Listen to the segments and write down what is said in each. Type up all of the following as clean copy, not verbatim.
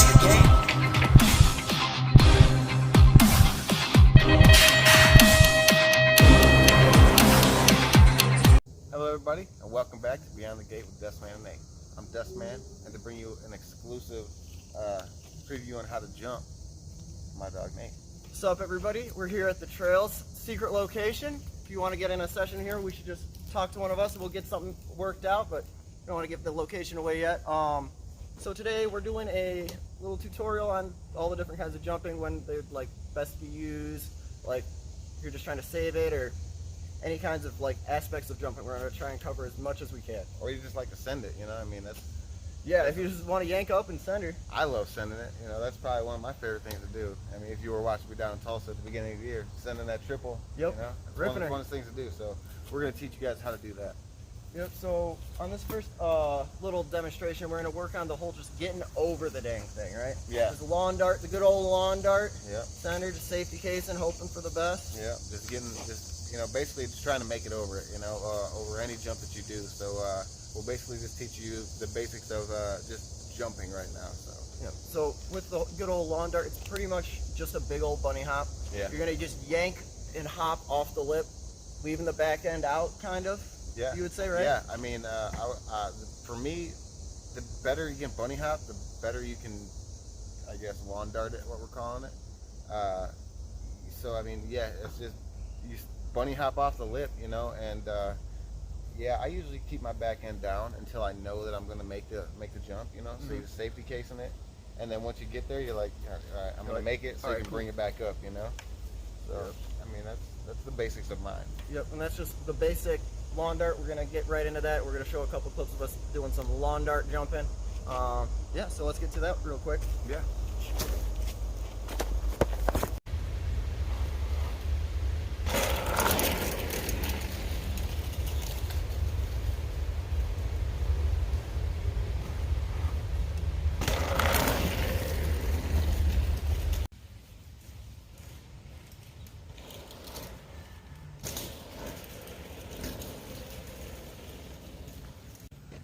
the game. Hello everybody, and welcome back to Beyond the Gate with Dustman and Nate. I'm Dustman, and to bring you an exclusive preview on how to jump, my dog Nate. What's up everybody? We're here at the Trails secret location. If you want to get in a session here, we should just talk to one of us and we'll get something worked out, but I don't want to give the location away yet. So today we're doing a little tutorial on all the different kinds of jumping, when they're like best be used, like if you're just trying to save it, or any kinds of like aspects of jumping. We're going to try and cover as much as we can. Or you just like to send it, you know, I mean, if you just want to yank up and send her. I love sending it, you know, that's probably one of my favorite things to do. I mean, if you were watching me down in Tulsa at the beginning of the year, sending that triple, Yep. you know, it's Ripping one of the her. funnest things to do, so we're going to teach you guys how to do that. Yep, so on this first little demonstration, we're going to work on the whole just getting over the dang thing, right? Yeah. Just the lawn dart, the good old lawn dart. Yep. Center, just safety casing, hoping for the best. Yeah, you know, basically just trying to make it over it, you know, over any jump that you do. So we'll basically just teach you the basics of just jumping right now. So Yep. So with the good old lawn dart, it's pretty much just a big old bunny hop. Yeah. You're going to just yank and hop off the lip, leaving the back end out, kind of. yeah, You would say, right? Yeah, I mean, for me, the better you can bunny hop, the better you can, I guess, lawn dart it, what we're calling it. So I mean, yeah, it's just you bunny hop off the lip, you know, and yeah, I usually keep my back end down until I know that I'm going to make the jump, you know. So you're safety casing it, and then once you get there, you're like, all right, I'm going to make it, so you can bring it back up, you know. So I mean, that's the basics of mine. Yep, and that's just the basic lawn dart. We're going to get right into that. We're going to show a couple clips of us doing some lawn dart jumping. Yeah, so let's get to that real quick. Yeah.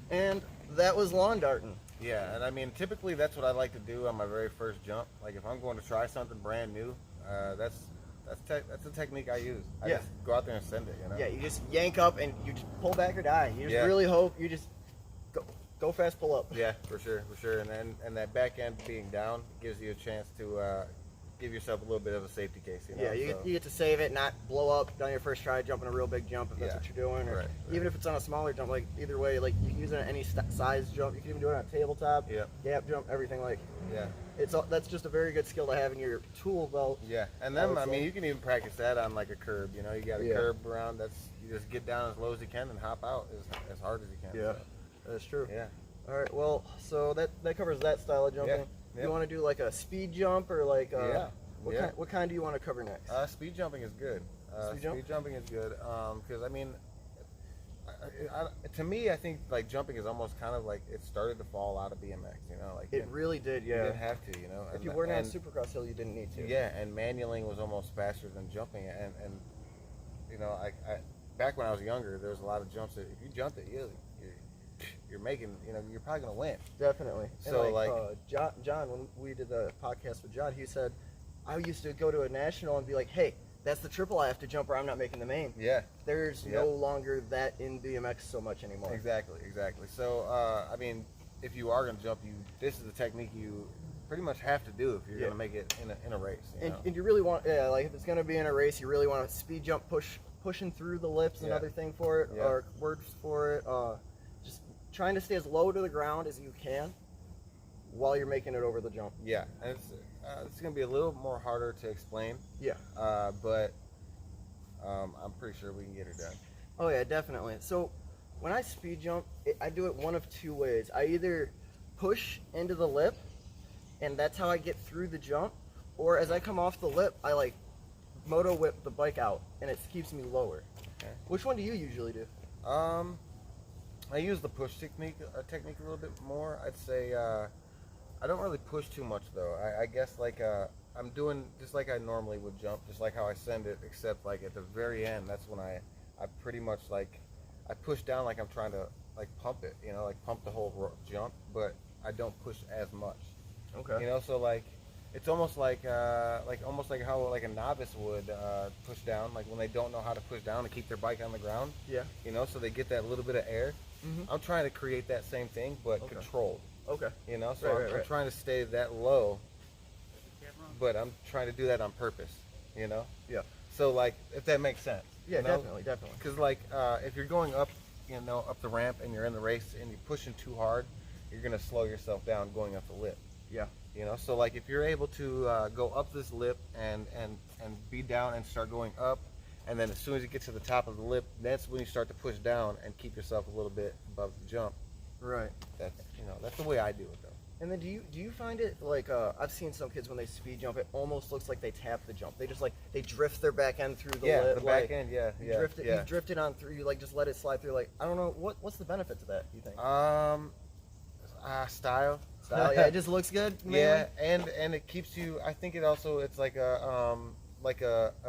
And that was lawn darting. Yeah, and I mean, typically that's what I like to do on my very first jump. Like if I'm going to try something brand new, that's the technique I use. I just go out there and send it, you know. Yeah, you just yank up and you just pull back or die. You just really hope you just go fast, pull up. Yeah, for sure. And that back end being down gives you a chance to give yourself a little bit of a safety case, you know. Yeah, you get to save it, not blow up on your first try jumping a real big jump if that's what you're doing, or right. even if it's on a smaller jump. Like either way, like you can use it on any size jump. You can even do it on a tabletop, gap jump, everything. Like that's just a very good skill to have in your tool belt. Yeah, and then I mean, you can even practice that on like a curb. You know, you got a curb around. You just get down as low as you can and hop out as hard as you can. Yeah, that's true. Yeah. All right. Well, so that covers that style of jumping. Yeah. You want to do like a speed jump or like what kind do you want to cover next? Speed jumping is good. Speed jumping is good because I mean, to me, I think like jumping is almost kind of like it started to fall out of BMX. You know, like it really did. Yeah, you didn't have to. You know, if you weren't on Supercross hill, you didn't need to. Yeah, and manualing was almost faster than jumping. And you know, I back when I was younger, there was a lot of jumps that if you jumped it, you're making, you know, you're probably gonna win. Definitely. So and like John, when we did the podcast with John, he said, I used to go to a national and be like, hey, that's the triple I have to jump or I'm not making the main. Yeah. There's no longer that in BMX so much anymore. Exactly. So, I mean, if you are going to jump, this is the technique you pretty much have to do if you're going to make it in a race. And you really want, like if it's going to be in a race, you really want to speed jump, pushing through the lips, another thing for it, or words for it. Just trying to stay as low to the ground as you can while you're making it over the jump. Yeah, and it's going to be a little more harder to explain. Yeah. But I'm pretty sure we can get it done. Oh yeah, definitely. So when I speed jump, I do it one of two ways. I either push into the lip, and that's how I get through the jump, or as I come off the lip, I like moto whip the bike out, and it keeps me lower. Okay. Which one do you usually do? I use the push technique a little bit more. I'd say I don't really push too much though. I guess like I'm doing just like I normally would jump, just like how I send it, except like at the very end, that's when I pretty much like I push down like I'm trying to like pump it, you know, like pump the whole jump, but I don't push as much. Okay. You know, so like it's almost like almost like how like a novice would push down, like when they don't know how to push down to keep their bike on the ground. Yeah. You know, so they get that little bit of air. I'm trying to create that same thing, but Okay. controlled. Okay. You know, so Right, I'm trying to stay that low, but I'm trying to do that on purpose. You know. Yeah. So like, if that makes sense. Yeah, you know? definitely. Because like, if you're going up, you know, up the ramp and you're in the race and you're pushing too hard, you're gonna slow yourself down going up the lip. Yeah. You know, so like if you're able to go up this lip and be down and start going up, and then as soon as you get to the top of the lip, that's when you start to push down and keep yourself a little bit above the jump. Right. That's the way I do it though. And then do you find it like I've seen some kids when they speed jump, it almost looks like they tap the jump. They just like they drift their back end through the lip. The back end, yeah. You drift it on through. You like just let it slide through. Like I don't know what's the benefit to that. You think? Style. Style. Yeah, it just looks good. Mainly? Yeah, and it keeps you. I think it also it's like a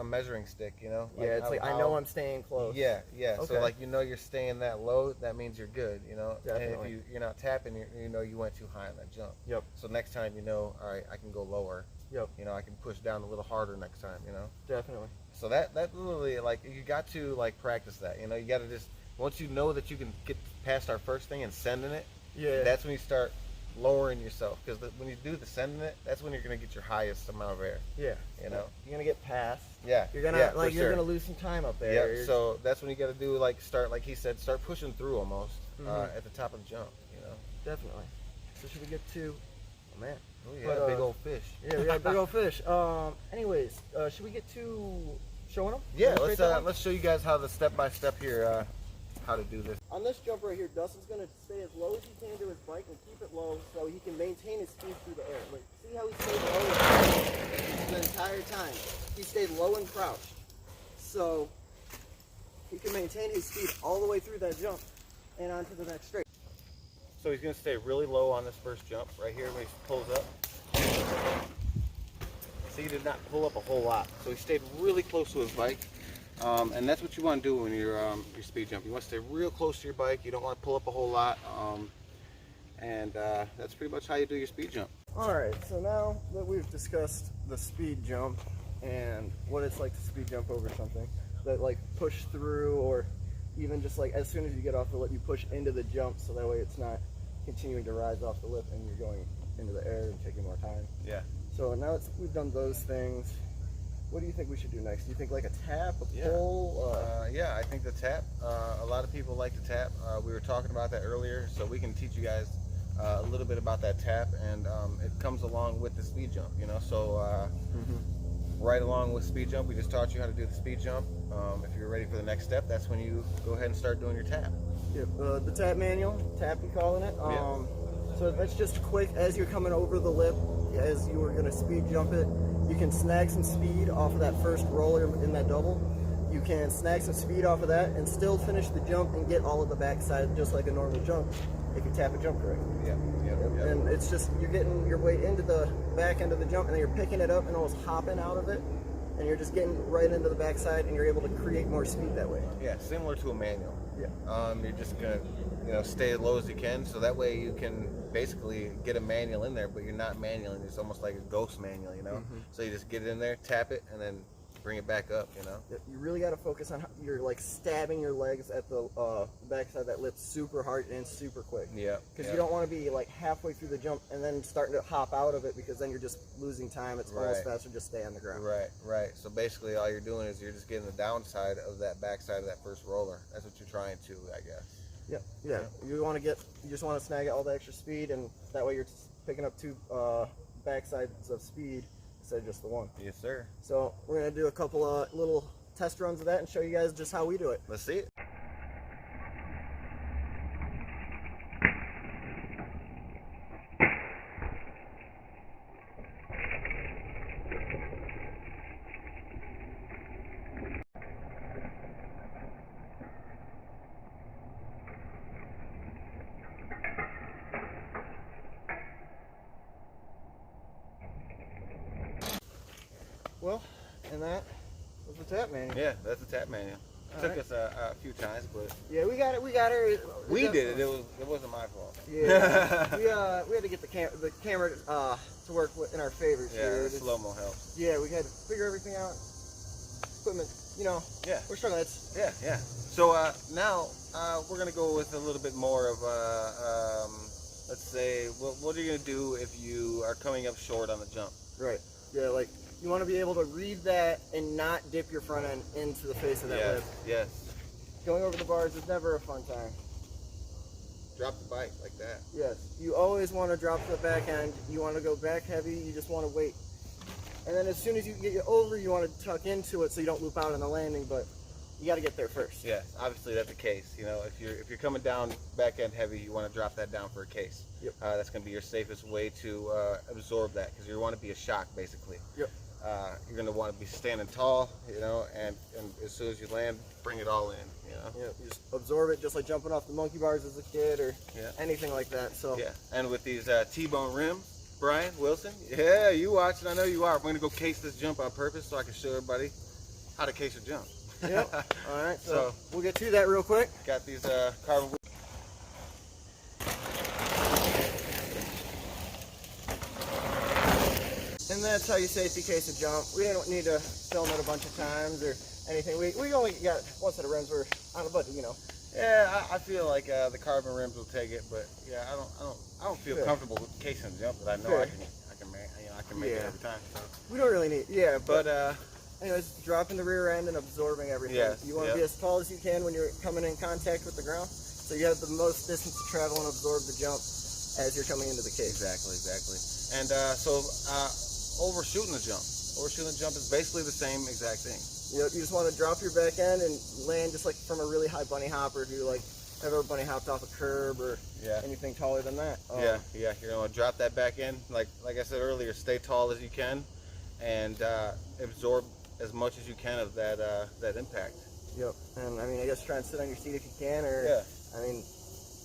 measuring stick, you know. Yeah, it's like I know I'm staying close. Yeah. Okay. So like you're staying that low. That means you're good, you know. Definitely. And if you're not tapping, you know you went too high on that jump. Yep. So next time you know, all right, I can go lower. Yep. You know, I can push down a little harder next time. You know. Definitely. So that literally like you got to like practice that. You know, you got to just once you know that you can get past our first thing and sending it. Yeah. That's when you start lowering yourself, because when you do the sending it, that's when you're gonna get your highest amount of air. Yeah. You know. You're gonna get past. Yeah. You're gonna you're gonna lose some time up there. Yeah. So that's when you got to do like start like he said, start pushing through almost at the top of the jump. You know. Definitely. So should we get to? Oh man. Oh yeah, big old fish. Yeah, we got a big old fish. Anyways, should we get to showing them? Yeah. Let's show you guys how the step by step here. How to do this. On this jump right here, Dustin's going to stay as low as he can to his bike and keep it low so he can maintain his speed through the air. Like, see how he stayed low the entire time? He stayed low and crouched. So he can maintain his speed all the way through that jump and onto the next straight. So he's going to stay really low on this first jump right here when he pulls up. So he did not pull up a whole lot. So he stayed really close to his bike. And that's what you want to do when you're speed jump. You want to stay real close to your bike. You don't want to pull up a whole lot. That's pretty much how you do your speed jump. All right, so now that we've discussed the speed jump and what it's like to speed jump over something, that like push through, or even just like as soon as you get off the lip, you push into the jump, so that way it's not continuing to rise off the lip and you're going into the air and taking more time. Yeah. So now we've done those things. What do you think we should do next? Do you think like a tap, a pull? Yeah, I think the tap. A lot of people like to tap. We were talking about that earlier, so we can teach you guys a little bit about that tap, and it comes along with the speed jump, you know. So right along with speed jump, we just taught you how to do the speed jump. If you're ready for the next step, that's when you go ahead and start doing your tap. Yep, the tap manual, tap we calling it. So that's just quick as you're coming over the lip, as you were gonna speed jump it. You can snag some speed off of that first roller in that double. You can snag some speed off of that and still finish the jump and get all of the backside just like a normal jump if you tap a jump correctly. Yeah. And it's just, you're getting your way into the back end of the jump and then you're picking it up and almost hopping out of it. And you're just getting right into the backside and you're able to create more speed that way. Yeah, similar to a manual. Yeah. You're just gonna, stay as low as you can, so that way you can basically get a manual in there, but you're not manualing. It's almost like a ghost manual, you know. So you just get it in there, tap it, and then bring it back up, you know. You really got to focus on how you're like stabbing your legs at the backside of that lip super hard and super quick. Yeah. Because you don't want to be like halfway through the jump and then starting to hop out of it, because then you're just losing time. It's almost faster just stay on the ground. Right. So basically all you're doing is you're just getting the downside of that backside of that first roller. That's what you're trying to, I guess. Yeah. You just want to snag all the extra speed, and that way you're picking up two backsides of speed instead of just the one. Yes, sir. So we're gonna do a couple of little test runs of that and show you guys just how we do it. Let's see it. Well, and that was the tap manual. Yeah, that's the tap manual. Took us a few times, but yeah, we got it. We got her. we did it. It wasn't my fault. Yeah, we had to get the camera to work in our favor. Yeah, here. the slow-mo helps. Yeah, we had to figure everything out. Equipment, you know. Yeah. We're struggling. Yeah. So now we're gonna go with a little bit more of let's say, what are you gonna do if you are coming up short on the jump? Right. Yeah, like you want to be able to read that and not dip your front end into the face of that lip. Yes. Going over the bars is never a fun time. Drop the bike like that. Yes. You always want to drop the back end. You want to go back heavy. You just want to wait. And then as soon as you get over, you want to tuck into it so you don't loop out on the landing, but you got to get there first. Yeah, obviously that's the case. You know, if you're coming down back end heavy, you want to drop that down for a case. Yep. That's going to be your safest way to absorb that, because you want to be a shock basically. Yep. You're going to want to be standing tall, you know, and as soon as you land, bring it all in, you know. Yeah, you just absorb it just like jumping off the monkey bars as a kid or anything like that. So yeah, and with these T-bone rims, Brian Wilson, yeah, you watching? I know you are. I'm going to go case this jump on purpose so I can show everybody how to case a jump. Yep. All right. So we'll get to that real quick. Got these carbon. And that's how you safety case a jump. We don't need to film it a bunch of times or anything. We only got one set of rims. We're on a budget, you know. Yeah, I feel like the carbon rims will take it, but yeah, I don't feel comfortable with casing the jump, but I know I can make it every time. So. We don't really need, but anyways, dropping the rear end and absorbing everything. Yes, you want to be as tall as you can when you're coming in contact with the ground, so you have the most distance to travel and absorb the jump as you're coming into the case. Exactly. And overshooting the jump. Overshooting the jump is basically the same exact thing. Yep, you just want to drop your back end and land just like from a really high bunny hop, or if you like have ever bunny hopped off a curb or anything taller than that. Yeah. You're gonna drop that back end, like I said earlier, stay tall as you can, and absorb as much as you can of that impact. Yep. And I mean, I guess try and sit on your seat if you can, or I mean,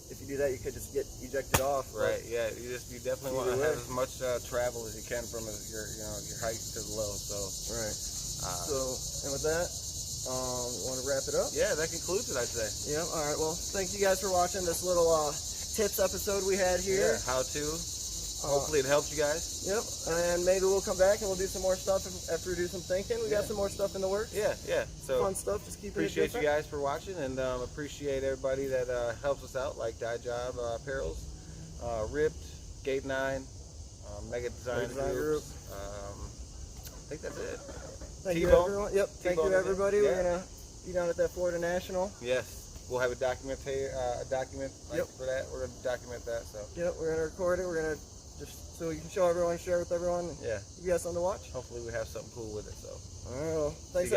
if you do that, you could just get ejected off. Right. Yeah. You definitely want to have as much travel as you can from your height to the low. So. Right. And with that, want to wrap it up? Yeah, that concludes it, I'd say. Yeah. All right. Well, thank you guys for watching this little tips episode we had here. Yeah. How to. Hopefully it helps you guys. Yep. And maybe we'll come back and we'll do some more stuff after we do some thinking. We got some more stuff in the works. Yeah. So fun stuff. Just keep it appreciate you guys for watching, and appreciate everybody that helps us out, like Dye Job Apparels, Ripped, Gate 9, Mega Design Group. I think that's it. Thank you, everyone. Yep. Thank you, everybody. We're gonna be down at that Florida National. Yes. We'll have a document for that. We're gonna document that. So. Yep. We're gonna record it. We're gonna just so you can show everyone, share with everyone. Yeah. You guys something to watch. Hopefully we have something cool with it. So. All right. Well, thanks.